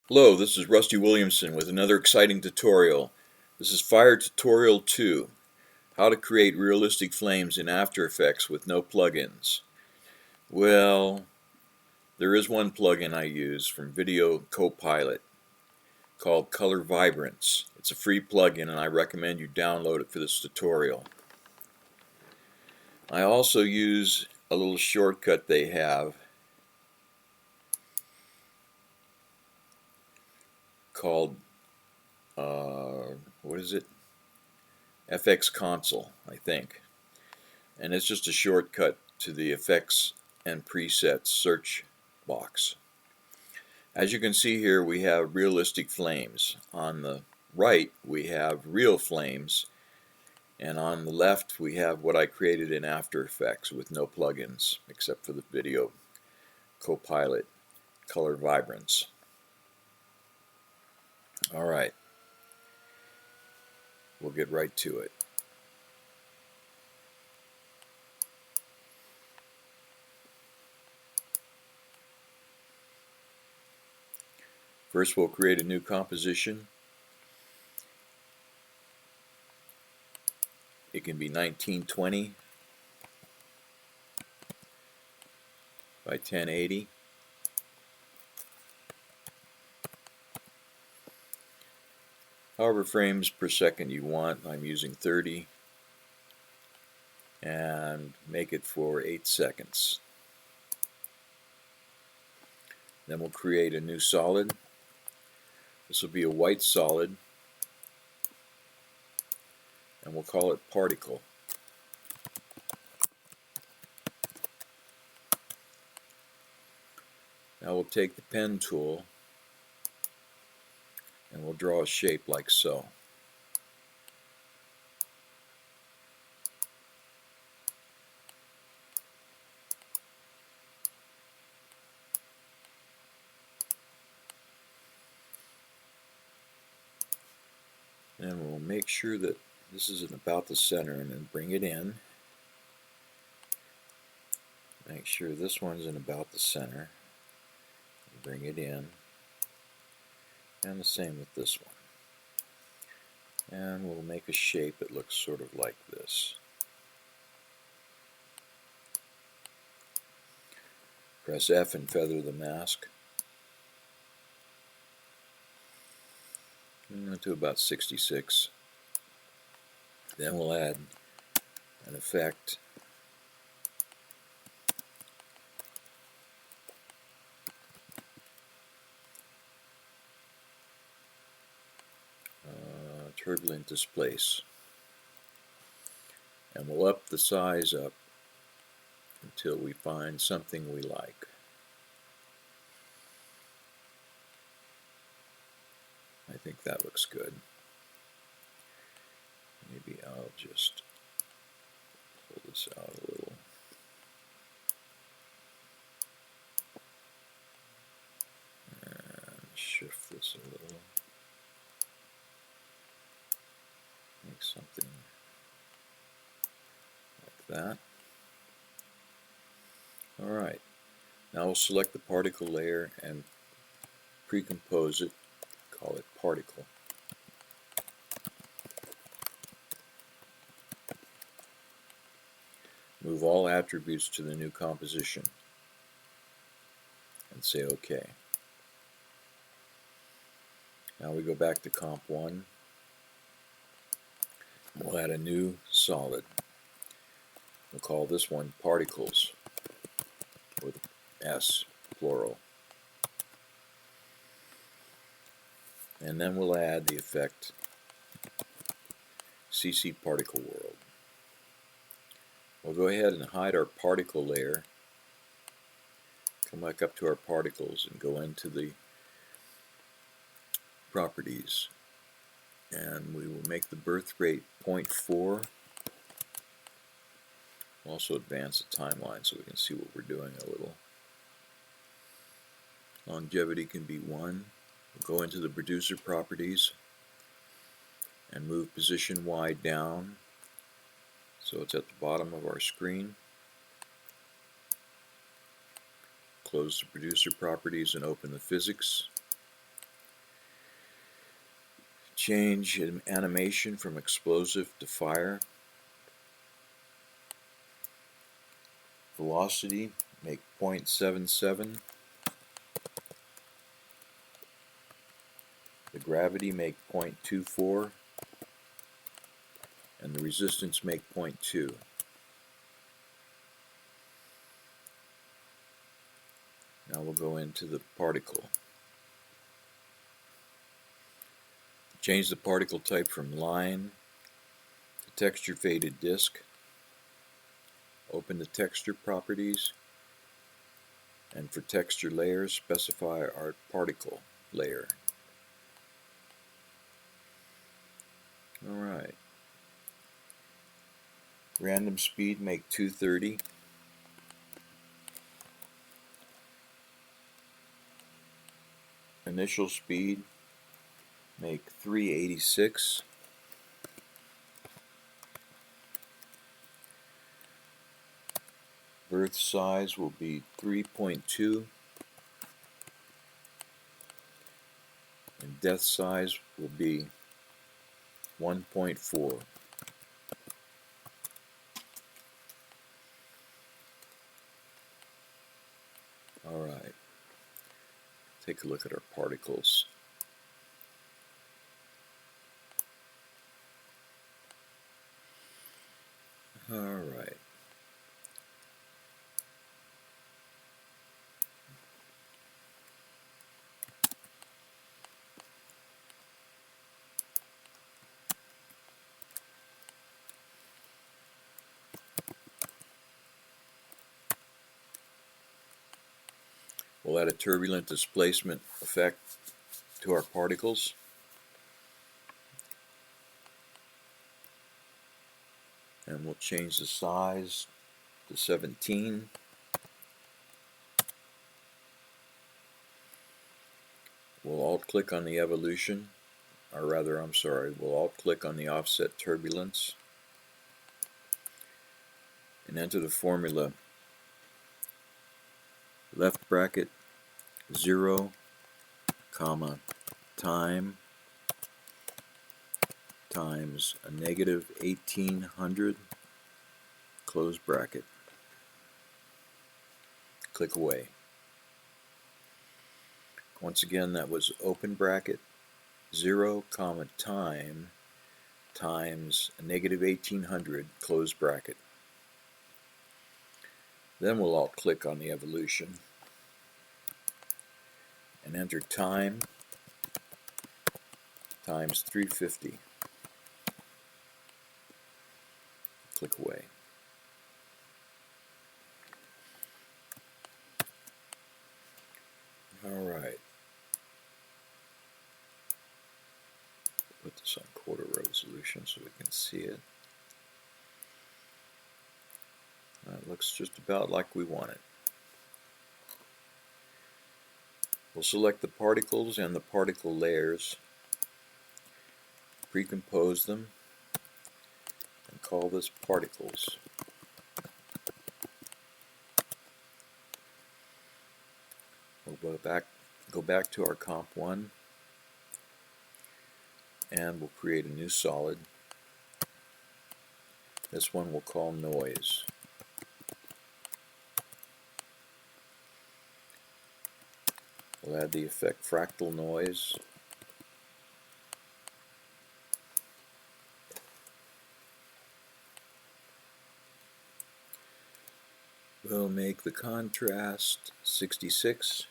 Hello, this is Rusty Williamson with another exciting tutorial. This is Fire Tutorial 2, how to create realistic flames in After Effects with no plugins. Well, there is one plugin I use from Video Copilot called Color Vibrance. It's a free plugin and I recommend you download it for this tutorial. I also use a little shortcut they have called what is it? FX Console, I think. And it's just a shortcut to the effects and presets search box. As you can see here, we have realistic flames. On the right we have real flames, and on the left we have what I created in After Effects with no plugins except for the Video Copilot Color Vibrance. Alright, we'll get right to it. First we'll create a new composition. It can be 1920 by 1080. However frames per second you want. I'm using 30, and make it for 8 seconds. Then we'll create a new solid. This will be a white solid, and we'll call it particle. Now we'll take the pen tool and we'll draw a shape like so. And we'll make sure that this is in about the center, and then bring it in. Make sure this one's in about the center. Bring it in. And the same with this one. And we'll make a shape that looks sort of like this. Press F and feather the mask to about 66. Then we'll add an effect. Turbulent displace. And we'll up the size up until we find something we like. I think that looks good. Maybe I'll just pull this out a little. And shift this a little. Make something like that. Alright, now we'll select the particle layer and pre-compose it. Call it particle. Move all attributes to the new composition and say OK. Now we go back to Comp 1. We'll add a new solid. We'll call this one Particles with S, plural. And then we'll add the effect CC Particle World. We'll go ahead and hide our particle layer. Come back up to our particles and go into the properties. And we will make the birth rate 0.4. We'll also advance the timeline so we can see what we're doing a little. Longevity can be 1. We'll go into the producer properties and move position Y down so it's at the bottom of our screen. Close the producer properties and open the physics. Change animation from explosive to fire. Velocity, make 0.77. The gravity, make 0.24. And the resistance, make 0.2. Now we'll go into the particle. Change the particle type from line to texture faded disk. Open the texture properties, and for texture layers, specify our particle layer. Alright. Random speed, make 230. Initial speed, make 386. Birth size will be 3.2. And death size will be 1.4. Alright. Take a look at our particles. Alright. We'll add a turbulent displacement effect to our particles. And we'll change the size to 17. We'll alt-click on the evolution, or rather, we'll alt-click on the offset turbulence and enter the formula left bracket 0, comma, time times a negative 1800, close bracket. Click away. Once again, that was open bracket 0, comma, time times a negative 1800, close bracket. Then we'll alt-click on the evolution and enter time times 350. Click away. Alright. Put this on quarter resolution so we can see it. That looks just about like we want it. We'll select the particles and the particle layers, precompose them, and call this particles. We'll go back to our comp 1, and we'll create a new solid. This one we'll call noise. We'll add the effect fractal noise. We'll make the contrast 66,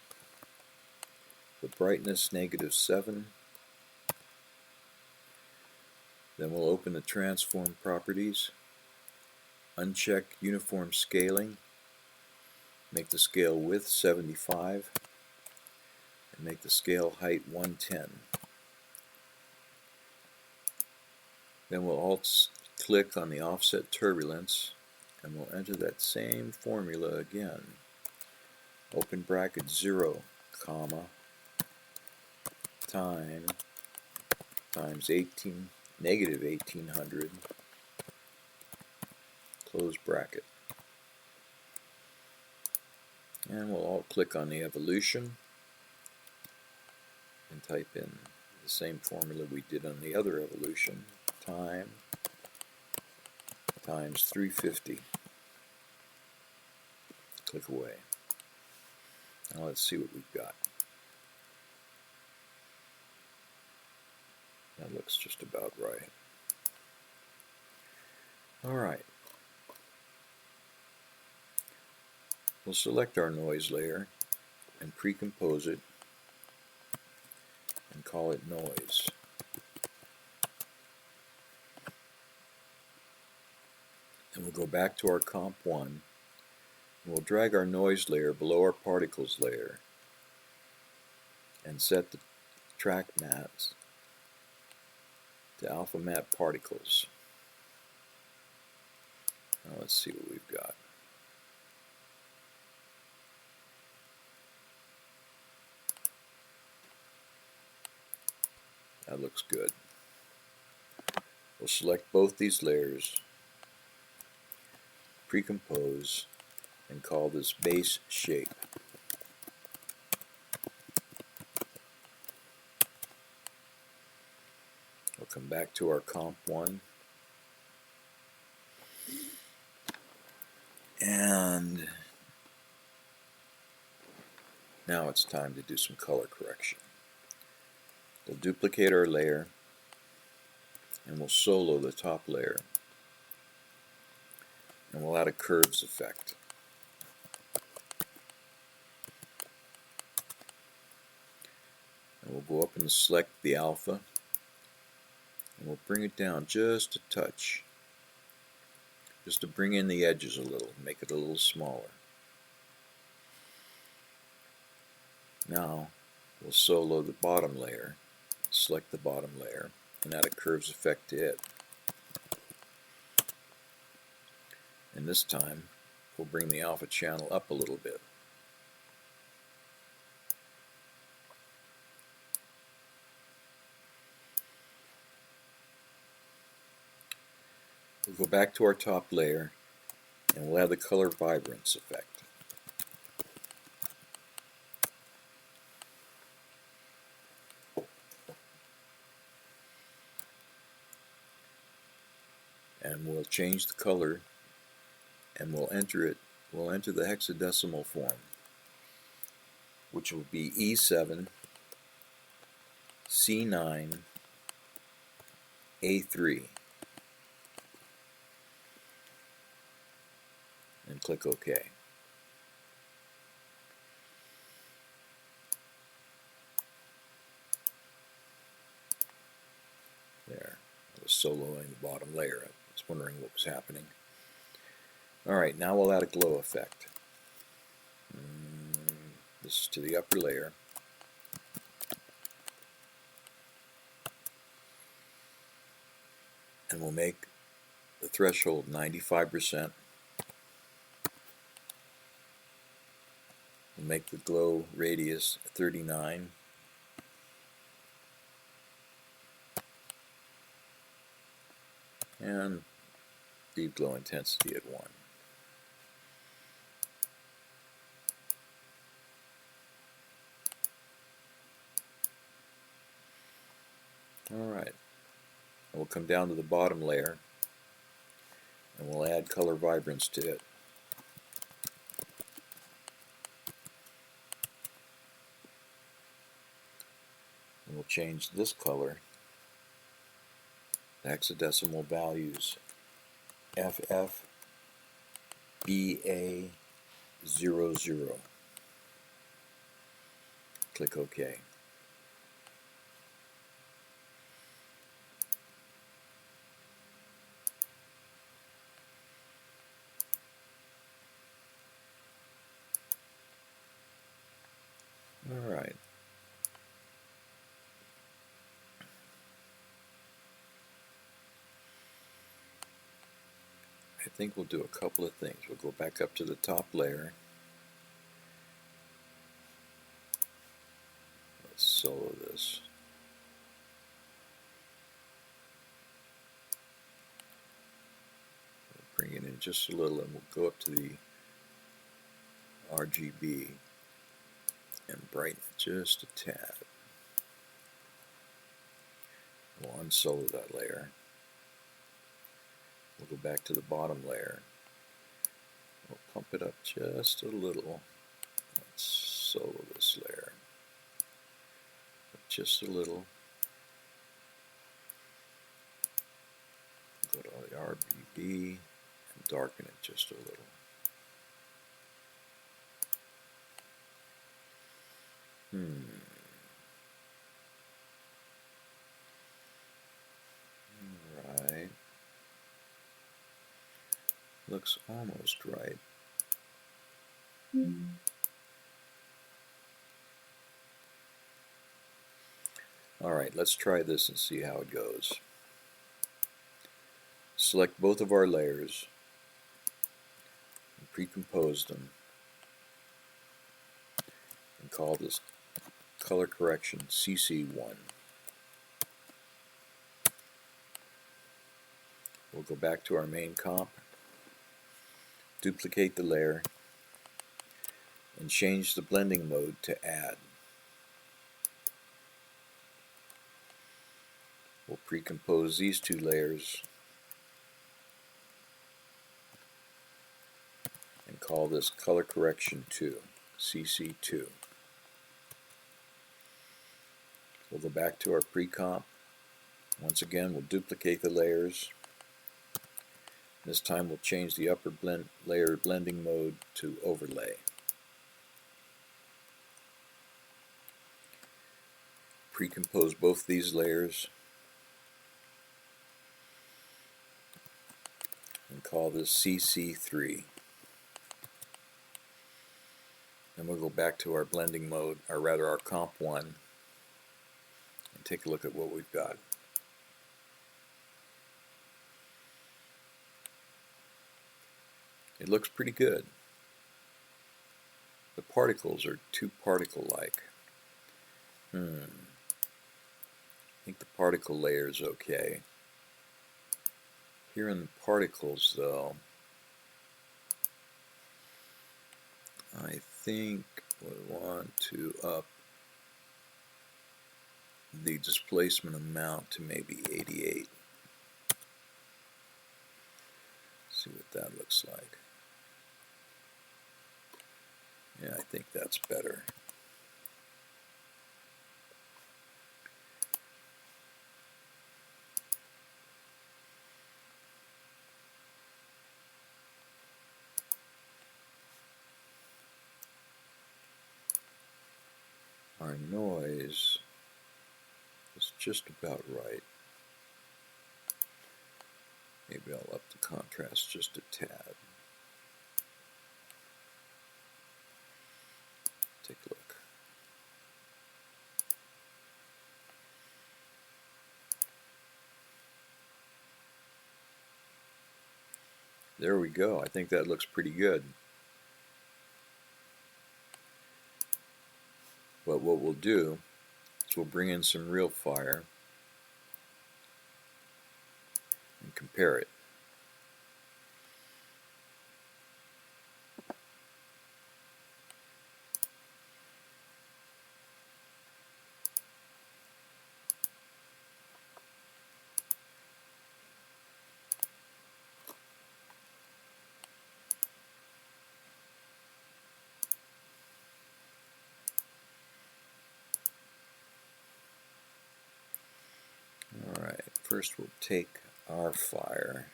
the brightness -7. Then we'll open the transform properties, uncheck uniform scaling, make the scale width 75, and make the scale height 110. Then we'll alt-click on the offset turbulence, and we'll enter that same formula again. Open bracket 0, comma, time times negative 1800, close bracket. And we'll alt-click on the evolution and type in the same formula we did on the other evolution. Time times 350. Click away. Now let's see what we've got. That looks just about right. Alright. We'll select our noise layer and pre-compose it and call it noise. And we'll go back to our comp 1 and we'll drag our noise layer below our particles layer and set the track maps to alpha map particles. Now let's see what we've got. That looks good. We'll select both these layers, pre-compose, and call this base shape. We'll come back to our comp 1 and now it's time to do some color correction. We'll duplicate our layer and we'll solo the top layer and we'll add a curves effect. And we'll go up and select the alpha and we'll bring it down just a touch, just to bring in the edges a little, make it a little smaller. Now we'll solo the bottom layer, select the bottom layer, and add a curves effect to it. And this time we'll bring the alpha channel up a little bit. We'll go back to our top layer and we'll add the color vibrance effect. And we'll change the color and we'll enter the hexadecimal form, which will be E7 C9 A3, and click OK. There, I was soloing the bottom layer. I was wondering what was happening. Alright, now we'll add a glow effect. This is to the upper layer. And we'll make the threshold 95%. We'll make the glow radius 39. And leave glow intensity at 1. Alright, we'll come down to the bottom layer and we'll add color vibrance to it. And we'll change this color, the hexadecimal values, FFBA00. Click OK. All right. I think we'll do a couple of things. We'll go back up to the top layer. Let's solo this. We'll bring it in just a little and we'll go up to the RGB and brighten it just a tad. We'll unsolo that layer. We'll go back to the bottom layer. We'll pump it up just a little. Let's solo this layer. Just a little. Go to the RGB and darken it just a little. Right. Looks almost right. Alright, let's try this and see how it goes. Select both of our layers and pre-compose them and call this color correction CC1. We'll go back to our main comp, duplicate the layer, and change the blending mode to add. We'll pre-compose these two layers and call this color correction 2, CC2. We'll go back to our pre-comp. Once again, we'll duplicate the layers. This time we'll change the upper layer blending mode to overlay. Pre-compose both these layers and call this CC3. Then we'll go back to our blending mode, or rather our comp 1, and take a look at what we've got. It looks pretty good. The particles are too particle-like. I think the particle layer is okay. Here in the particles, though, I think we want to up the displacement amount to maybe 88. See what that looks like. Yeah, I think that's better. Our noise is just about right. Maybe I'll up the contrast just a tad. Take a look. There we go. I think that looks pretty good. But what we'll do is we'll bring in some real fire and compare it. Alright, first we'll take our fire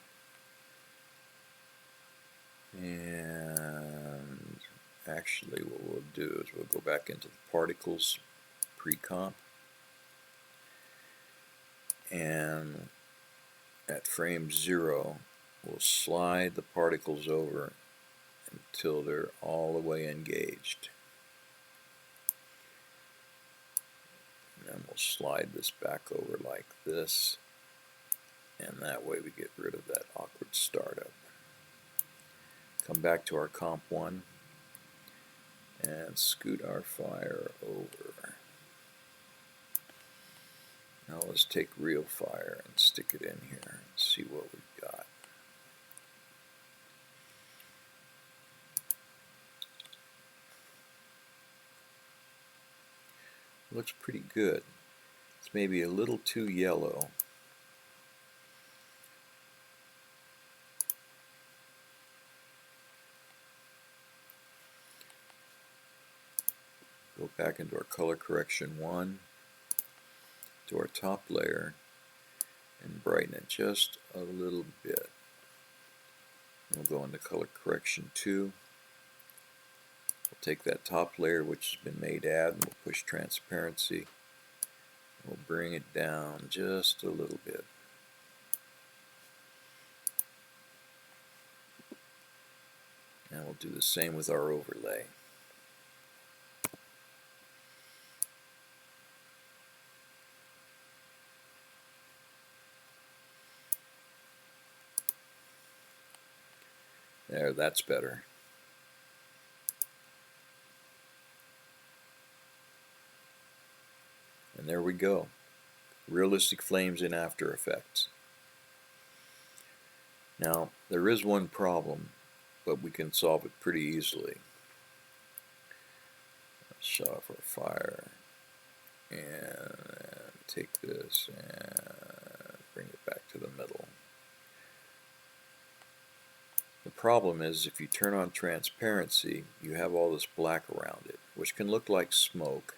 and actually what we'll do is we'll go back into the particles pre-comp, and at frame 0 we'll slide the particles over until they're all the way engaged. And then we'll slide this back over like this, and that way we get rid of that awkward startup. Come back to our comp 1 and scoot our fire over. Now let's take real fire and stick it in here and see what we've got. Looks pretty good. It's maybe a little too yellow. Go back into our color correction 1, to our top layer, and brighten it just a little bit. We'll go into color correction 2. We'll take that top layer which has been made add, and we'll push transparency. We'll bring it down just a little bit. And we'll do the same with our overlay. There, that's better. And there we go. Realistic flames in After Effects. Now, there is one problem, but we can solve it pretty easily. Let's shut off our fire and take this and bring it back to the middle. The problem is if you turn on transparency, you have all this black around it, which can look like smoke,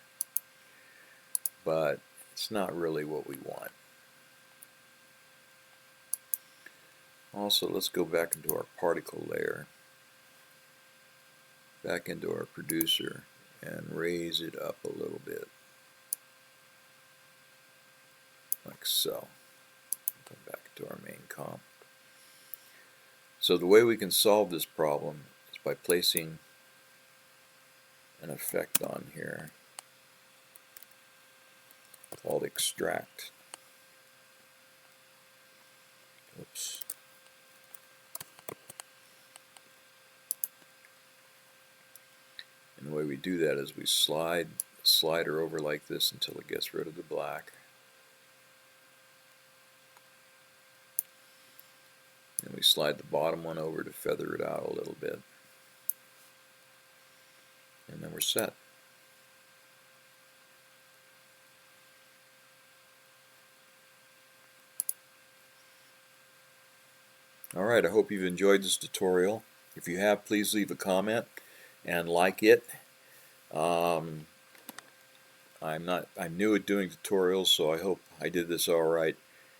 but it's not really what we want. Also, let's go back into our particle layer, back into our producer, and raise it up a little bit, like so. Come back to our main comp. So the way we can solve this problem is by placing an effect on here called extract. Oops. And the way we do that is we slide the slider over like this until it gets rid of the black. And we slide the bottom one over to feather it out a little bit. And then we're set. Alright, I hope you've enjoyed this tutorial. If you have, please leave a comment and like it. I'm new at doing tutorials, so I hope I did this alright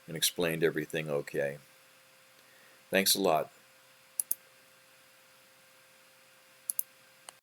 and explained everything okay. Thanks a lot.